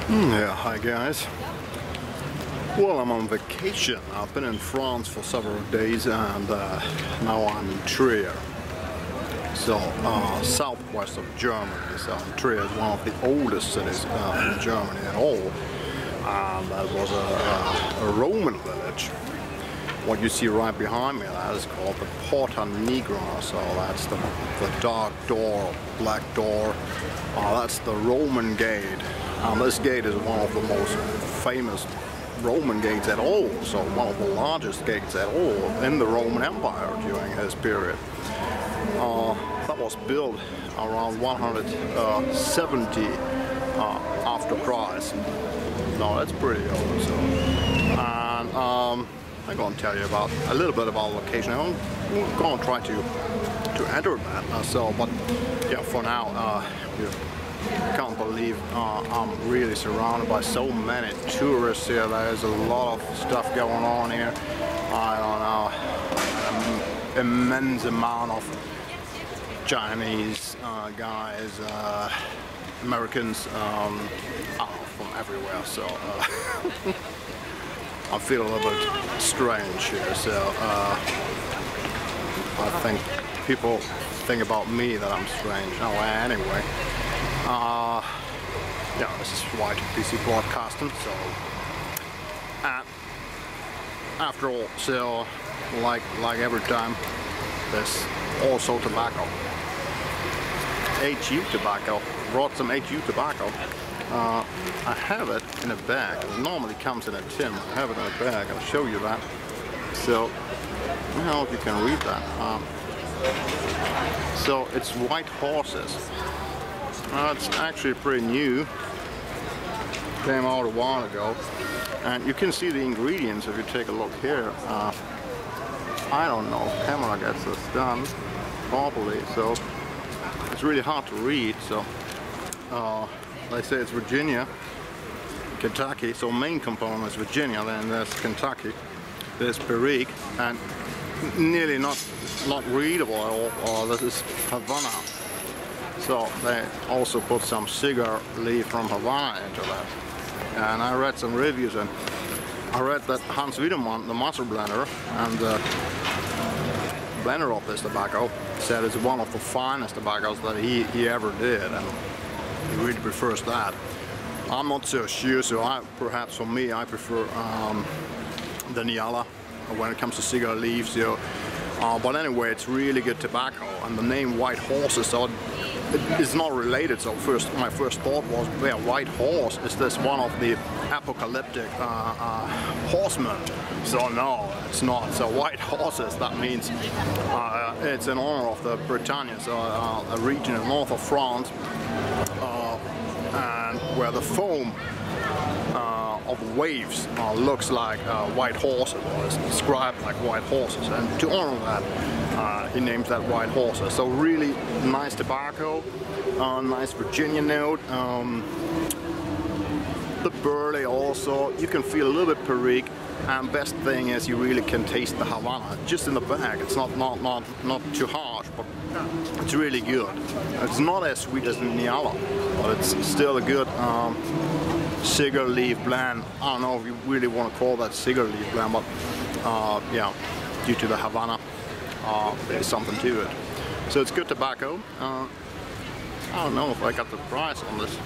Yeah, hi guys. Well, I'm on vacation. I've been in France for several days and now I'm in Trier. So, southwest of Germany. So, Trier is one of the oldest cities in Germany at all. And that was a Roman village. What you see right behind me, that is called the Porta Nigra. So that's the dark door, black door. That's the Roman gate. And this gate is one of the most famous Roman gates at all. So one of the largest gates at all in the Roman Empire during his period. That was built around 170 after Christ. No, that's pretty old. So. And I'm going to tell you about a little bit about the location. I'm going to try to enter that. But yeah, for now, you can't believe I'm really surrounded by so many tourists here. There's a lot of stuff going on here. I don't know, an immense amount of Chinese guys, Americans, from everywhere. So. I feel a little bit strange here, so I think people think about me that I'm strange. Oh, anyway, yeah, this is YTPC broadcasting. So, after all, so like every time, there's also tobacco. HU tobacco. Brought some HU tobacco. I have it in a bag. It normally comes in a tin. I have it in a bag. I'll show you that. So, I don't know if you can read that. So, it's white horses. It's actually pretty new. Came out a while ago. And you can see the ingredients if you take a look here. I don't know if camera gets this done properly. So, it's really hard to read. So, they say it's Virginia, Kentucky, so main component is Virginia, then there's Kentucky, there's Perique, and nearly not readable at all, this is Havana. So they also put some cigar leaf from Havana into that. And I read some reviews, and I read that Hans Wiedemann, the master blender, and the blender of this tobacco, said it's one of the finest tobaccos that he ever did. And he really prefers that. I'm not so sure, so perhaps for me I prefer the Niala when it comes to cigar leaves. You know. But anyway, it's really good tobacco, and the name White Horses, so it's not related. So my first thought was, yeah, White Horse, is this one of the apocalyptic horsemen? So no, it's not. So White Horses, that means it's in honor of the Bretagne, so a region in north of France, and where the foam of waves looks like white horses, or is described like white horses, and to honor that, he names that White Horses. So really nice tobacco, nice Virginia note. The burley also, you can feel a little bit Perique, and best thing is you really can taste the Havana just in the bag. It's not too harsh, but it's really good. It's not as sweet as the Niala, but it's still a good cigar leaf blend. I don't know if you really want to call that cigar leaf blend, but yeah, due to the Havana, there's something to it. So it's good tobacco. I don't know if I got the price on this.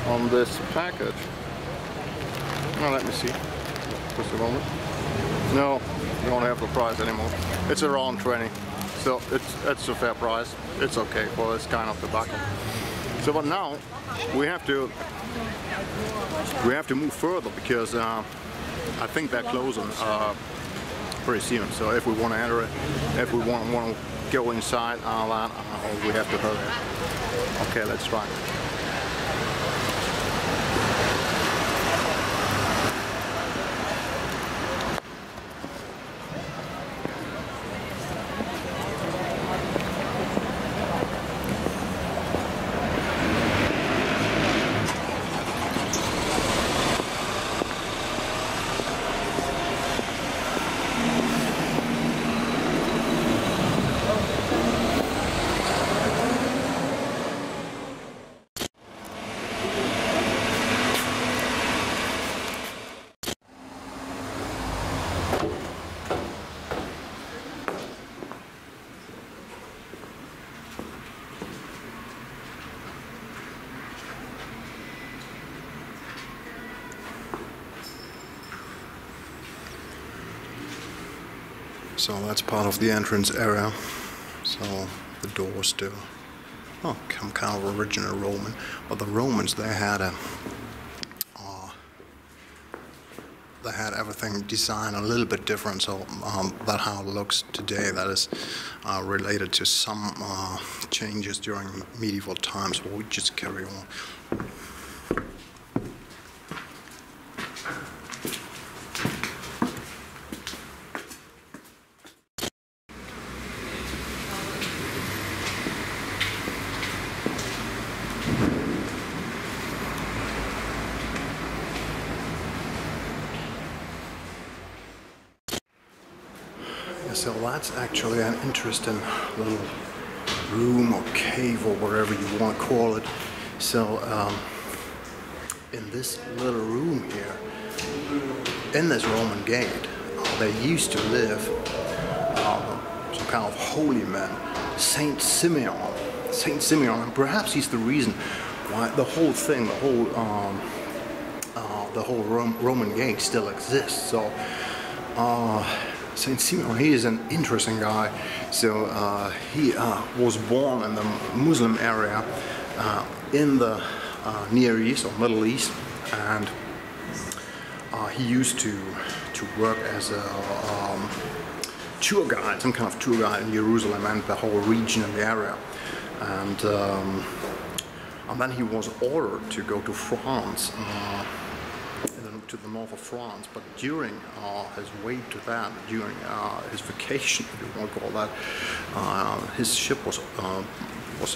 On this package. Now let me see. Just a moment. No, you don't have the price anymore. It's around 20. So it's a fair price. It's okay for this kind of tobacco. So but now we have to move further, because I think they're closing pretty soon. So if we want to enter it, if we want to go inside, we have to hurry. Okay, let's try. So that's part of the entrance area. So the door still, oh, some kind of original Roman. But the Romans, they had everything designed a little bit different. So that how it looks today. That is related to some changes during medieval times. We'll just carry on. So that's actually an interesting little room or cave or whatever you want to call it. So in this little room here, in this Roman gate, they used to live some kind of holy man, Saint Simeon. Saint Simeon, and perhaps he's the reason why the whole thing, the whole Roman gate still exists. So. Saint Simeon, he is an interesting guy. So he was born in the Muslim area in the Near East or Middle East, and he used to work as a tour guide, some kind of tour guide in Jerusalem and the whole region in the area. And then he was ordered to go to France. To the north of France, but during his way to that, during his vacation, if you want to call that, his ship was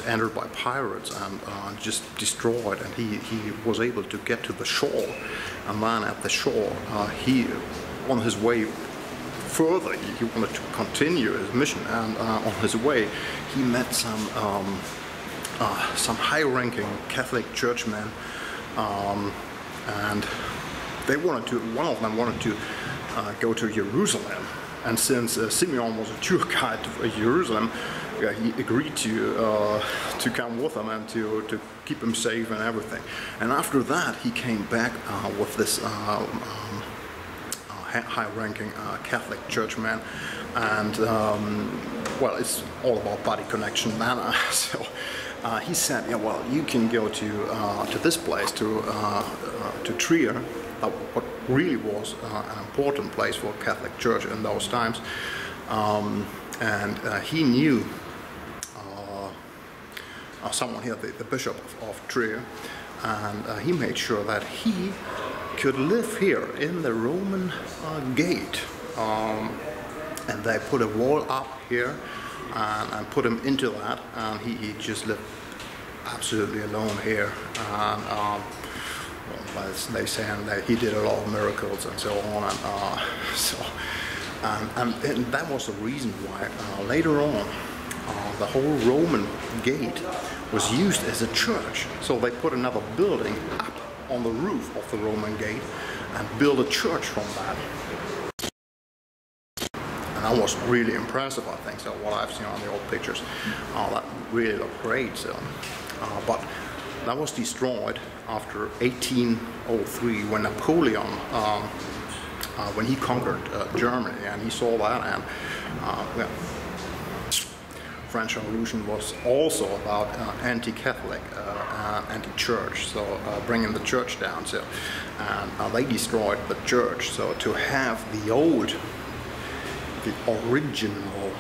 entered by pirates and just destroyed, and he was able to get to the shore, and then at the shore, he, on his way further, he wanted to continue his mission, and on his way, he met some high-ranking Catholic churchmen, and they wanted to. One of them wanted to go to Jerusalem, and since Simeon was a tour guide to Jerusalem, he agreed to come with them and to keep him safe and everything. And after that, he came back with this high-ranking Catholic churchman, and well, it's all about body connection, man. So. He said, "Yeah, well, you can go to this place, to Trier, what really was an important place for Catholic Church in those times." And he knew someone here, the Bishop of Trier, and he made sure that he could live here in the Roman gate. And they put a wall up here and put him into that, and he just lived absolutely alone here. And well, they say that he did a lot of miracles and so on, and that was the reason why later on the whole Roman gate was used as a church. So they put another building up on the roof of the Roman gate and built a church from that. And that was really impressive, I think. So what I've seen on the old pictures, that really looked great. So, but that was destroyed after 1803 when Napoleon, when he conquered Germany, and he saw that, and well, French Revolution was also about anti-Catholic, anti-church, so bringing the church down. So, and they destroyed the church. So to have the original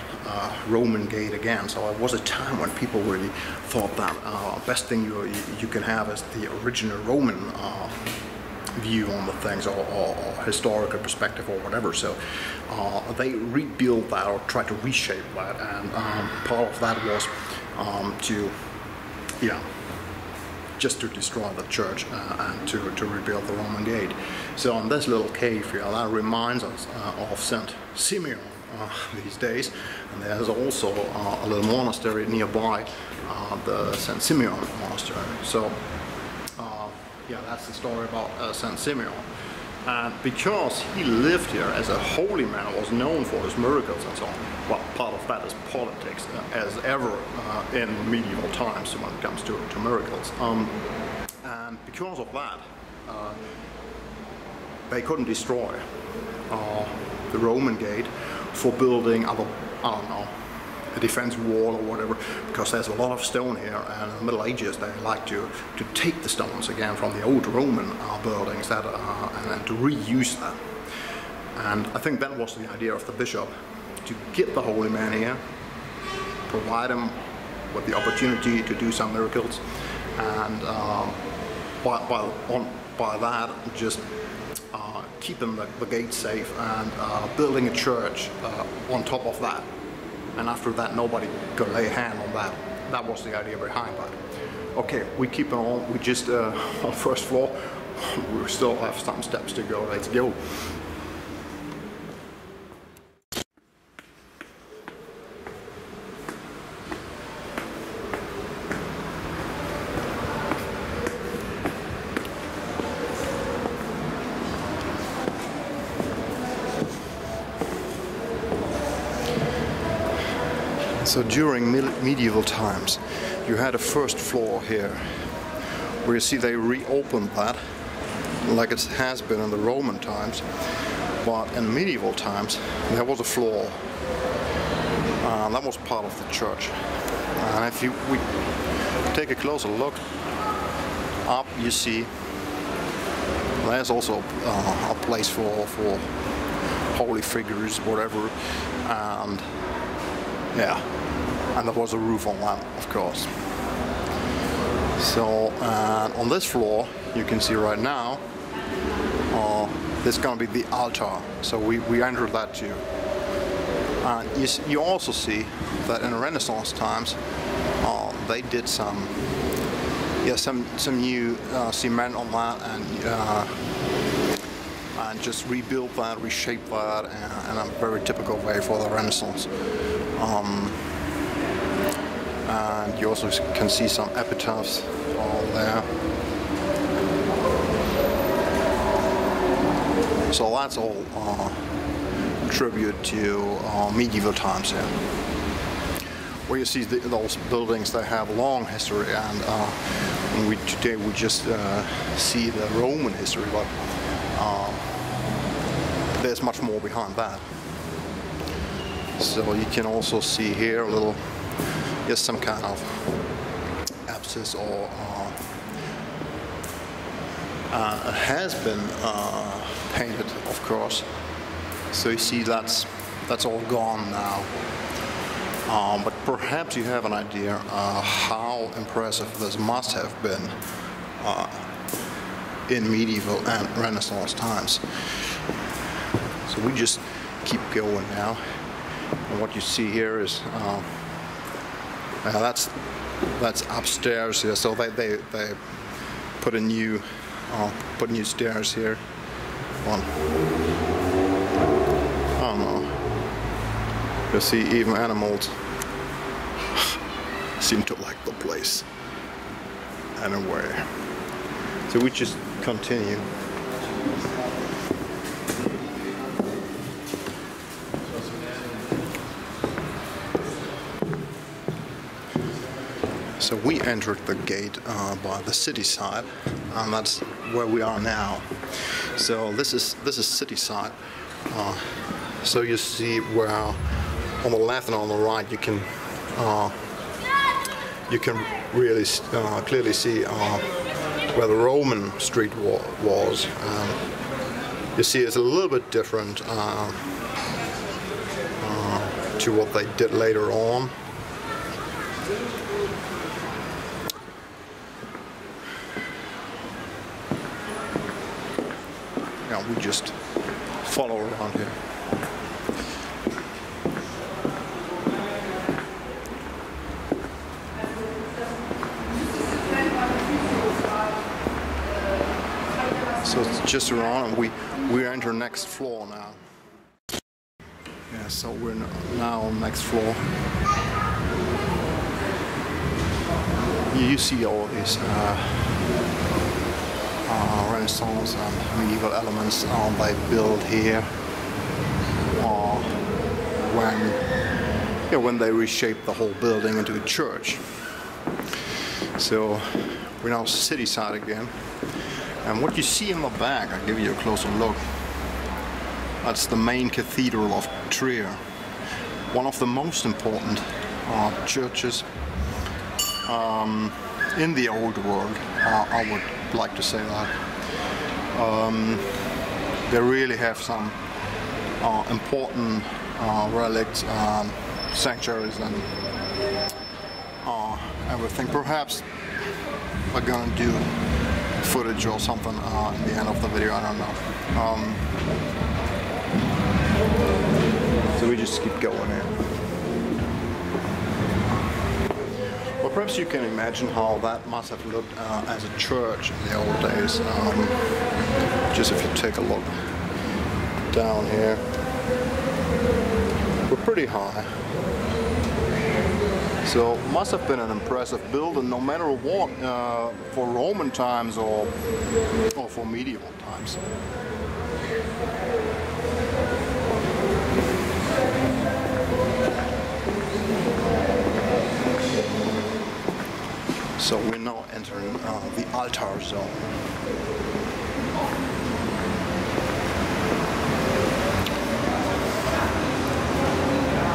Roman gate again. So it was a time when people really thought that best thing you can have is the original Roman view on the things, or historical perspective or whatever. So they rebuilt that or tried to reshape that, and part of that was to, just to destroy the church and to rebuild the Roman gate. So in this little cave here, that reminds us of Saint Simeon these days, and there's also a little monastery nearby, the Saint Simeon Monastery. So yeah, that's the story about Saint Simeon. And because he lived here as a holy man, was known for his miracles and so on, well, part of that is politics, as ever in medieval times when it comes to miracles. And because of that, they couldn't destroy the Roman gate for building other, I don't know, a defense wall or whatever, because there's a lot of stone here, and in the Middle Ages they like to take the stones again from the old Roman buildings that and to reuse them. And I think that was the idea of the bishop, to get the holy man here, provide him with the opportunity to do some miracles, and by that just keeping the gates safe, and building a church on top of that. And after that, nobody could lay a hand on that. That was the idea behind that. Okay, we keep on. We just on first floor. We still have some steps to go. Let's go. So during medieval times, you had a first floor here, where you see they reopened that, like it has been in the Roman times. But in medieval times, there was a floor. That was part of the church. And if we take a closer look up, you see there's also a place for holy figures, whatever, and yeah, and there was a roof on that, of course. So on this floor, you can see right now, there's going to be the altar. So we entered that too. And you also see that in Renaissance times, they did some new cement on that, and just rebuilt that, reshaped that in a very typical way for the Renaissance. And you also can see some epitaphs all there. So that's all tribute to medieval times here. Where you see those buildings, they have a long history, and today we just see the Roman history, but there's much more behind that. So you can also see here a little, just some kind of apsis, or it has been painted, of course. So you see that's all gone now. But perhaps you have an idea how impressive this must have been in medieval and Renaissance times. So we just keep going now. And what you see here is that's upstairs here. So they put new stairs here. I don't know. You see, even animals seem to like the place anyway. So we just continue. So we entered the gate by the city side, and that's where we are now. So this is city side. So you see where on the left and on the right you can really clearly see where the Roman street was. You see it's a little bit different to what they did later on. Yeah, we just follow around here. So it's just around, and we enter next floor now. Yeah, so we're now on next floor. You see all these Renaissance and medieval elements they built here when they reshaped the whole building into a church. So we're now city side again. And what you see in the back, I'll give you a closer look. That's the main cathedral of Trier. One of the most important churches in the old world, I would like to say that. They really have some important relics, sanctuaries, and everything. Perhaps we're gonna do footage or something in the end of the video, I don't know. So we just keep going here. Well, perhaps you can imagine how that must have looked as a church in the old days. Just if you take a look down here, we're pretty high. So must have been an impressive building, no matter what, for Roman times or for medieval times. So we're now entering the altar zone.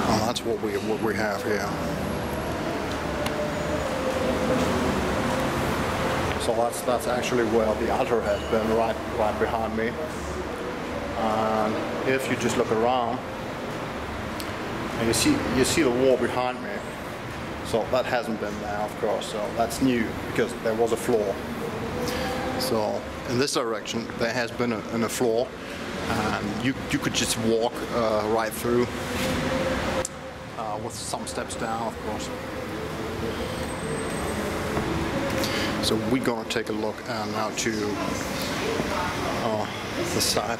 Oh, that's what we have here. So that's actually where the altar has been, right behind me. And if you just look around, and you see the wall behind me. So that hasn't been there, of course. So that's new because there was a floor. So in this direction there has been a floor, and you could just walk right through with some steps down, of course. So we're gonna take a look now to the side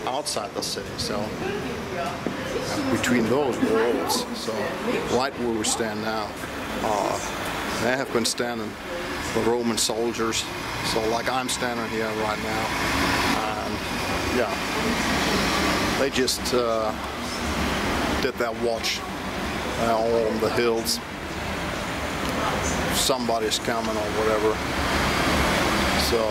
outside the city. So between those walls, so right where we stand now, there have been standing the Roman soldiers. So like I'm standing here right now, and yeah, they just did their watch on the hills. Somebody's coming or whatever. So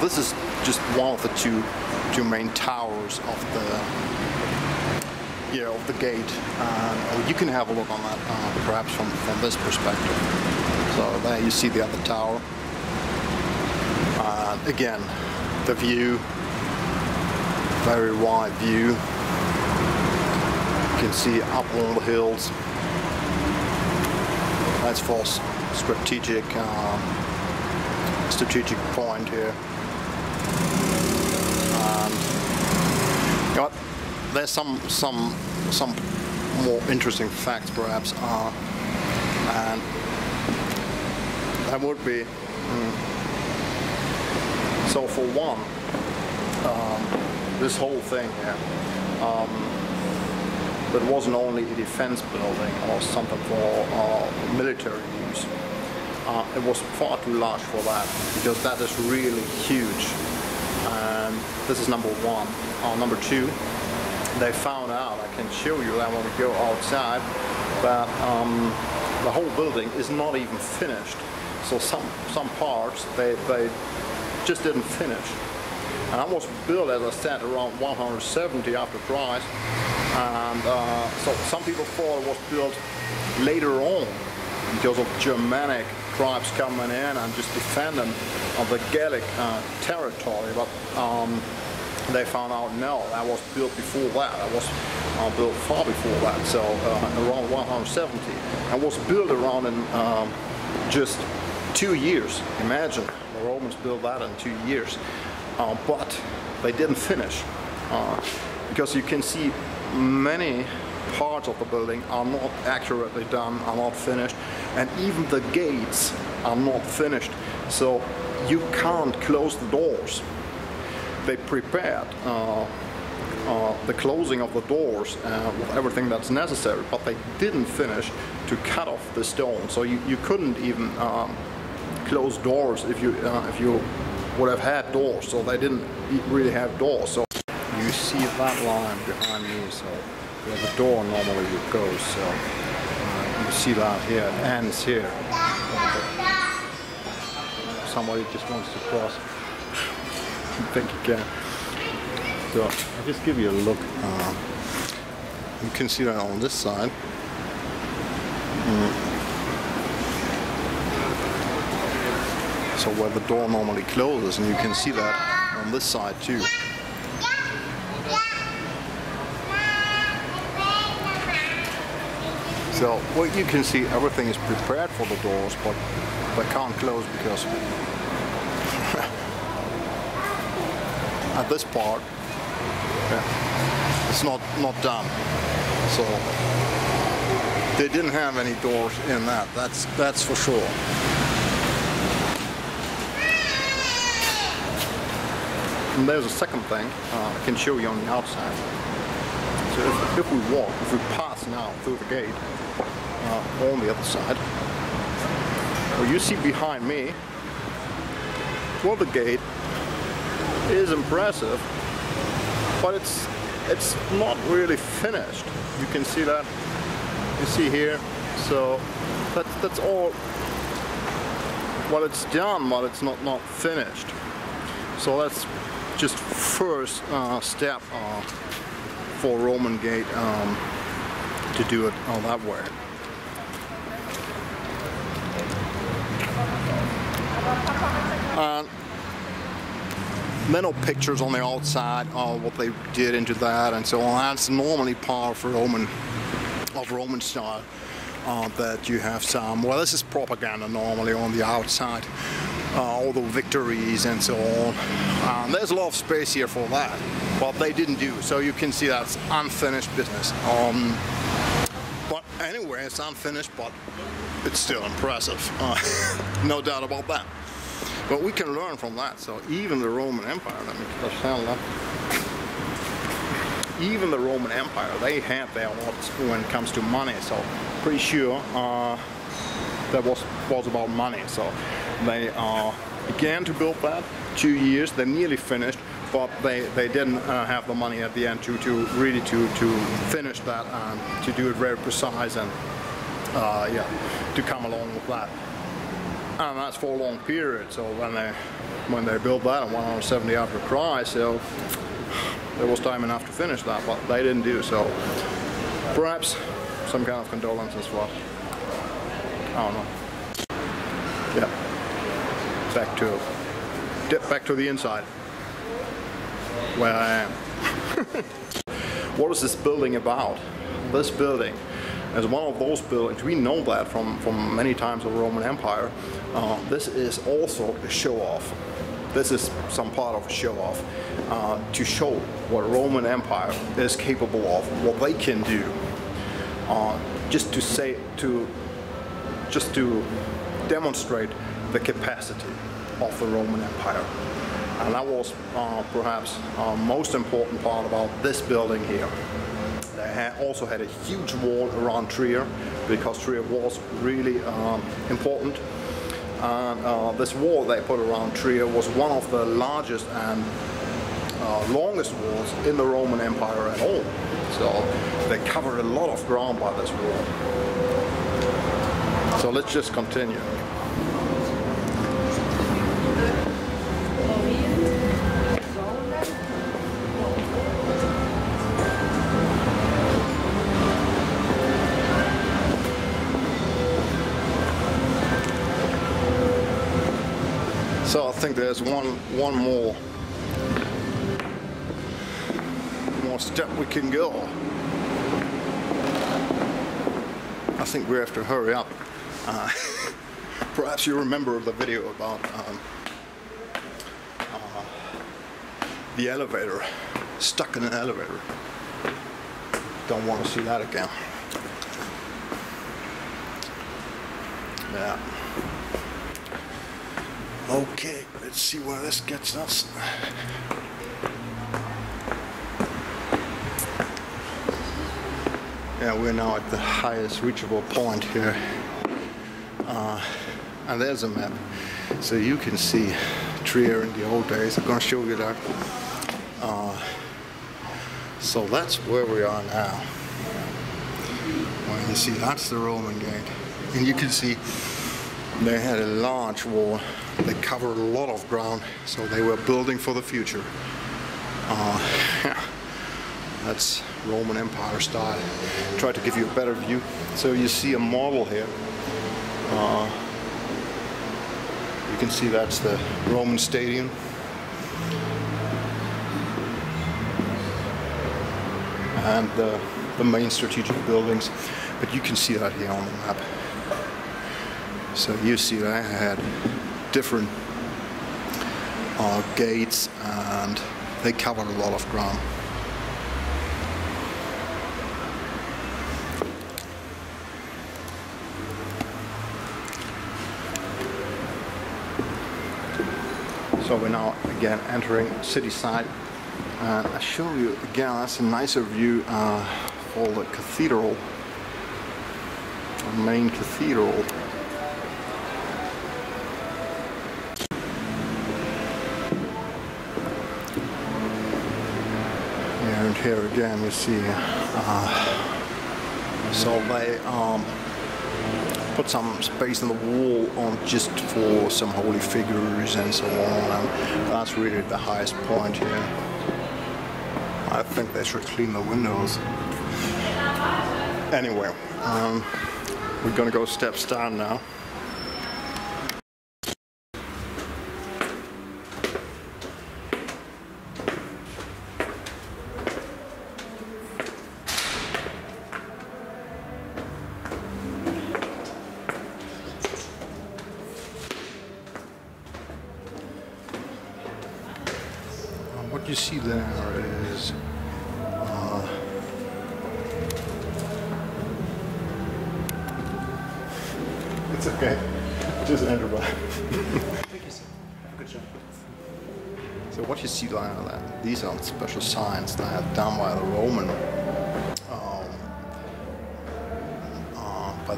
this is just one of the two main towers of the gate. You can have a look on that perhaps from this perspective. So there you see the other tower. Again, the view, very wide view. You can see up all the hills. That's for strategic point here. But there's some more interesting facts perhaps, and that would be so for one, this whole thing here, that wasn't only a defense building or something for military use. It was far too large for that, because that is really huge. And this is number one. Number two, they found out, I can show you that when we go outside, that the whole building is not even finished. So some parts they just didn't finish. And that was built, as I said, around 170 after Christ. And so some people thought it was built later on because of Germanic tribes coming in and just defending the Gallic territory, but they found out no, that was built before that. That was built far before that, so around 170, and was built around in just 2 years. Imagine, the Romans built that in 2 years, but they didn't finish, because you can see many parts of the building are not accurately done, are not finished, and even the gates are not finished, so you can't close the doors. They prepared the closing of the doors with everything that's necessary, but they didn't finish to cut off the stone, so you couldn't even close doors if you would have had doors, so they didn't really have doors. So you see that line behind me, so where the door normally would go, so you see that here, it ends here. Somebody just wants to cross. I think you can. So I'll just give you a look. You can see that on this side. So where the door normally closes, and you can see that on this side too. So what you can see, everything is prepared for the doors, but they can't close because at this part, it's not done. So they didn't have any doors in that. That's for sure. And there's a second thing I can show you on the outside. So if we pass now through the gate on the other side, what you see behind me, well, the gate is impressive, but it's not really finished. You can see that. You see here. So that's all. Well, it's done, but it's not finished. So that's just first step for Roman gate to do it all that way. There are no pictures on the outside of what they did into that and so on. That's normally part of Roman style, that you have some, well, this is propaganda normally on the outside, all the victories and so on. There's a lot of space here for that, but they didn't do, so you can see that's unfinished business. But anyway, it's unfinished, but it's still impressive, no doubt about that. But we can learn from that. So even the Roman Empire, let me just handle that. Even the Roman Empire, they had their odds when it comes to money. So pretty sure that was about money. So they began to build that 2 years. They nearly finished, but they didn't have the money at the end to really finish that and to do it very precise and yeah, to come along with that. And that's for a long period. So when they built that in 170 after Christ, so there was time enough to finish that, but they didn't do so. Perhaps some kind of condolences for us. I don't know. Yeah. Back to the inside, where I am. What is this building about? This building is one of those buildings, we know that from many times of the Roman Empire. This is also a show-off. This is some part of a show-off to show what Roman Empire is capable of, what they can do. Just to demonstrate the capacity of the Roman Empire. And that was perhaps most important part about this building here. They also had a huge wall around Trier, because Trier was really important. And this wall they put around Trier was one of the largest and longest walls in the Roman Empire at all. So they covered a lot of ground by this wall. So let's just continue. So I think there's one more step we can go. I think we have to hurry up. Perhaps you remember the video about the elevator, stuck in an elevator. Don't want to see that again. Yeah. Okay, let's see where this gets us. Yeah, we're now at the highest reachable point here. And there's a map. So you can see Trier in the old days. I'm going to show you that. So that's where we are now. Well, you see, that's the Roman gate. And you can see They had a large wall. They covered a lot of ground, so they were building for the future. That's Roman Empire style. Try to give you a better view. So you see a model here. You can see that's the Roman Stadium. And the main strategic buildings. But you can see that here on the map. So you see that I had different gates, and they covered a lot of ground. So we're now again entering city side, and I show you again, that's a nicer view for the cathedral, the main cathedral. And here again you see, so they put some space in the wall on just for some holy figures and so on, and that's really the highest point here. I think they should clean the windows. Anyway, we're gonna go steps down now. What you see there is it's okay, just enter by. Thank you, sir. Good job. So what you see there, these are special signs that are done by the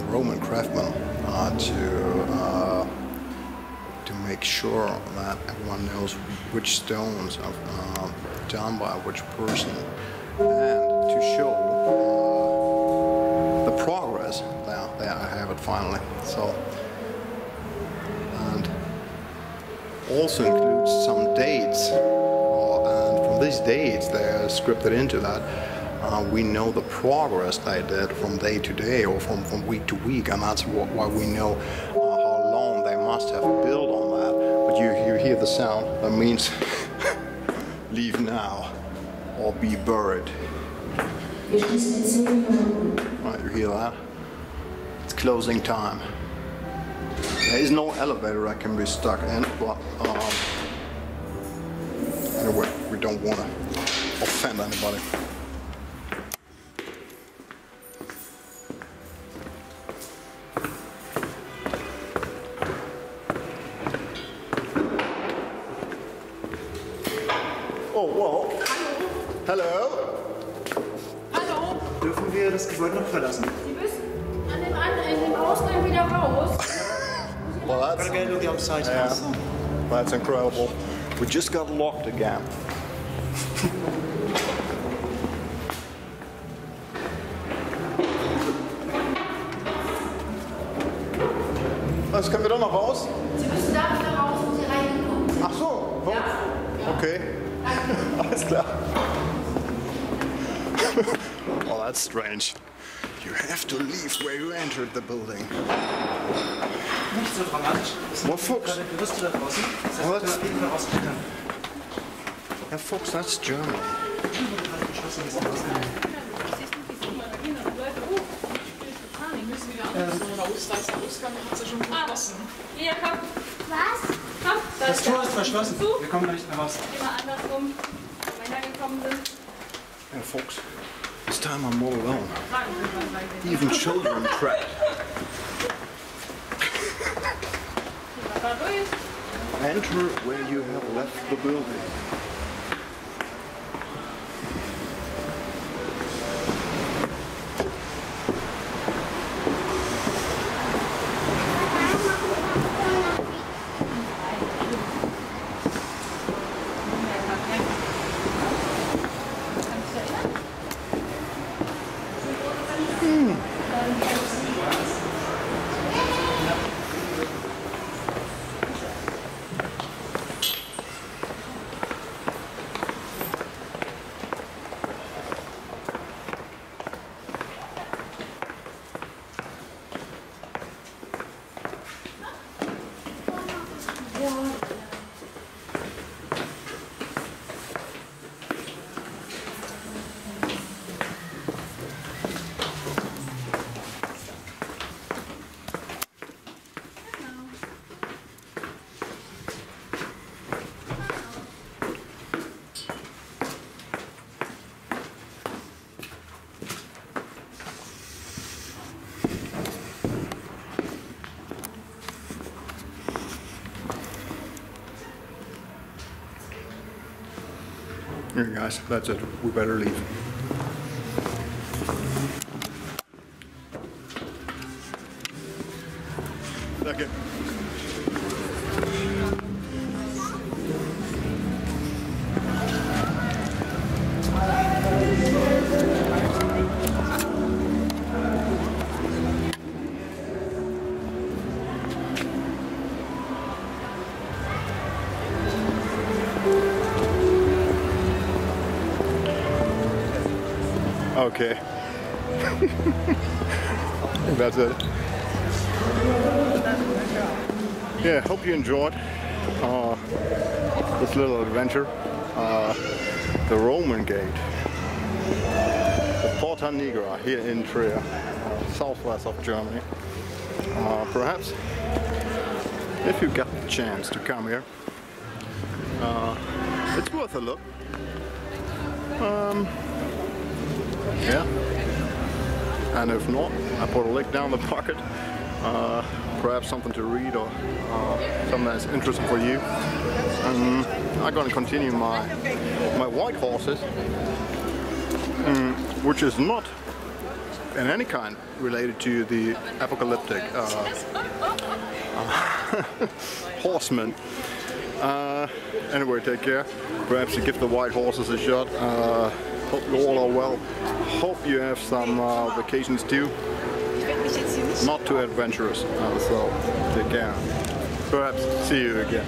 Roman craftsmen to make sure that everyone knows which stones are done by which person, and to show the progress. There I have it finally. So, and also includes some dates, and from these dates they are scripted into that. We know the progress they did from day to day or from week to week, and that's why we know how long they must have built on that. But you hear the sound, that means leave now or be buried. Right, you hear that? It's closing time. There is no elevator I can be stuck in, but anyway, we don't want to offend anybody. Oh, wow. Hallo. Hallo. Dürfen wir das Gebäude noch verlassen? Sie müssen an dem Ausgang wieder raus. Well, Gotta go to the other side. yeah, that's incredible. We just got locked again. Was, können wir doch noch raus? Sie müssen da wieder raus, wo Sie reingekommen sind. Ach so. Oh. Ja? Okay. Alles klar. Oh, that's strange. You have to leave where you entered the building. Nicht so dramatisch. What, Fuchs? Gerade Gerüste da draußen. Das heißt, Oh, wir können auf jeden Fall rausklettern. Yeah, Fuchs, that's Germany. Hier, komm. Was? Komm, Das Tor ist verschlossen. Wir kommen da nicht mehr raus. Immer andersrum, wenn wir gekommen sind. Yeah, Fuchs. This time I'm all alone. Even children trapped. Enter where you have left the building. Here guys, that's it. We better leave. Okay. Okay. That's it. Yeah, hope you enjoyed this little adventure. The Roman Gate. The Porta Nigra here in Trier, southwest of Germany. Perhaps, if you get the chance to come here, it's worth a look. Yeah, and if not, I put a link down the pocket. Perhaps something to read or something that's interesting for you. I'm going to continue my white horses, which is not in any kind related to the apocalyptic horsemen. Anyway, take care. Perhaps you give the white horses a shot. Hope you all are well. Hope you have some vacations too. Not too adventurous, so take care. Perhaps see you again.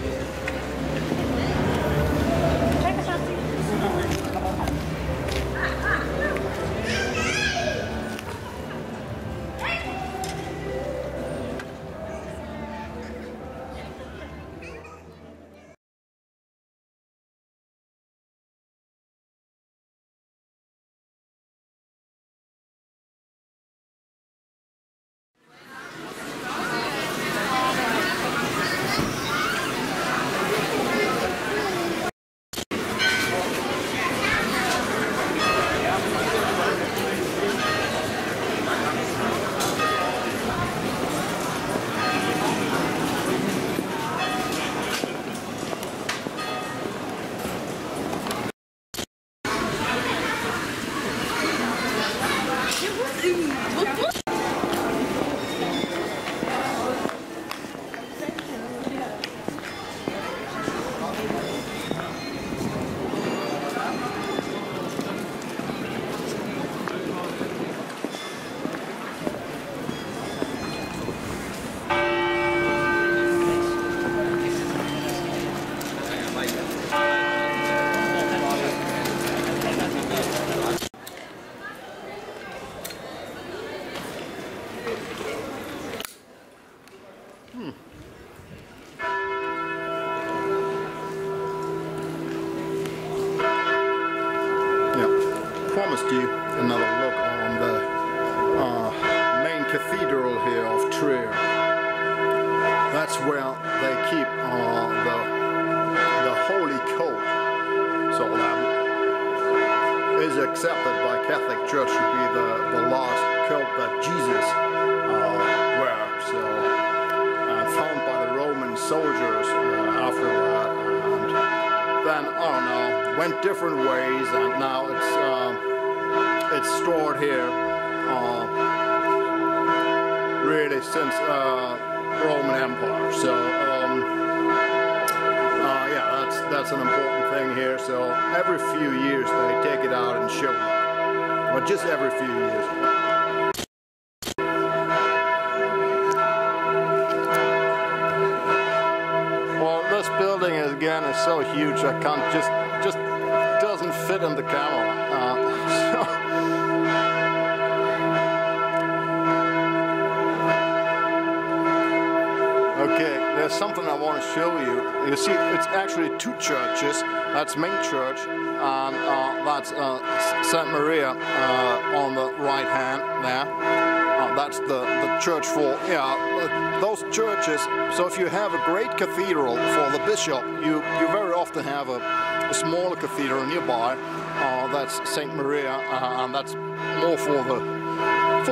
Promised you another look on the main cathedral here of Trier. That's where they keep the Holy Coat. So that is accepted by Catholic Church to be the last coat that Jesus wore. So found by the Roman soldiers after that, and then I don't know, went different ways, and now it's stored here really since Roman Empire. So yeah, that's an important thing here. So every few years they take it out and show it, but just every few years. Well, this building is so huge I can't just doesn't fit in the camera. Okay, there's something I want to show you. You see, it's actually two churches. That's main church, and that's Saint Maria on the right hand there. That's the church for, those churches. So if you have a great cathedral for the bishop, you very often have a smaller cathedral nearby. That's Saint Maria, and that's more for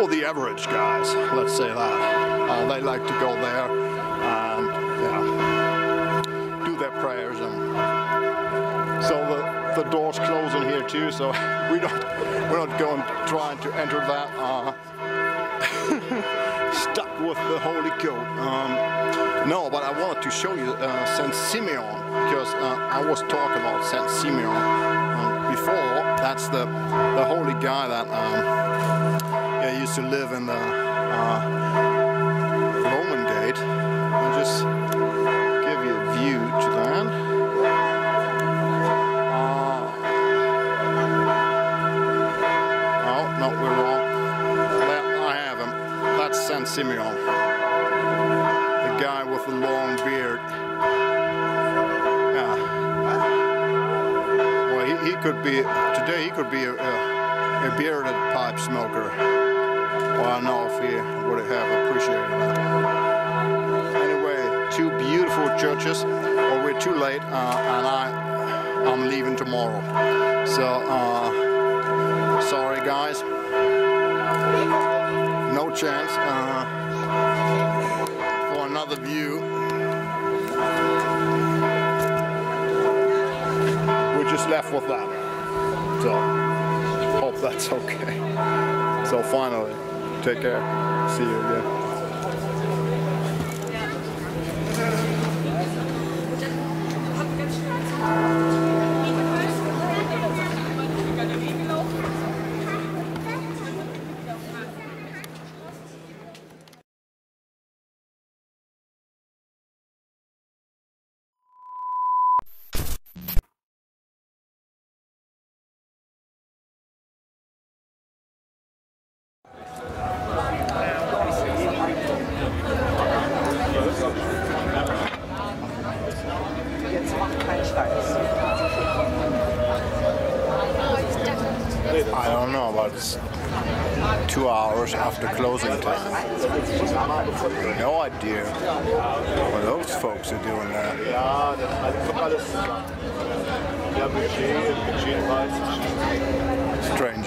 the average guys. Let's say that they like to go there and do their prayers. And so the doors close in here too. So we're not going trying to enter that. Stuck with the Holy Coat. No, but I wanted to show you Saint Simeon, because I was talking about Saint Simeon before. That's the holy guy that used to live in the Roman Gate. I'll just give you a view to that. No, we're wrong. That's Saint Simeon, the guy with the long beard. Yeah. Well, he could be today. He could be a bearded pipe smoker. Well, I don't know if he would have appreciated that. Anyway, two beautiful churches. Well, we're too late, and I'm leaving tomorrow. So sorry, guys. No chance for another view. We're just left with that. So, hope that's okay. So finally, take care. See you again. I don't know, but it's 2 hours after closing time. No idea what those folks are doing there. Strange.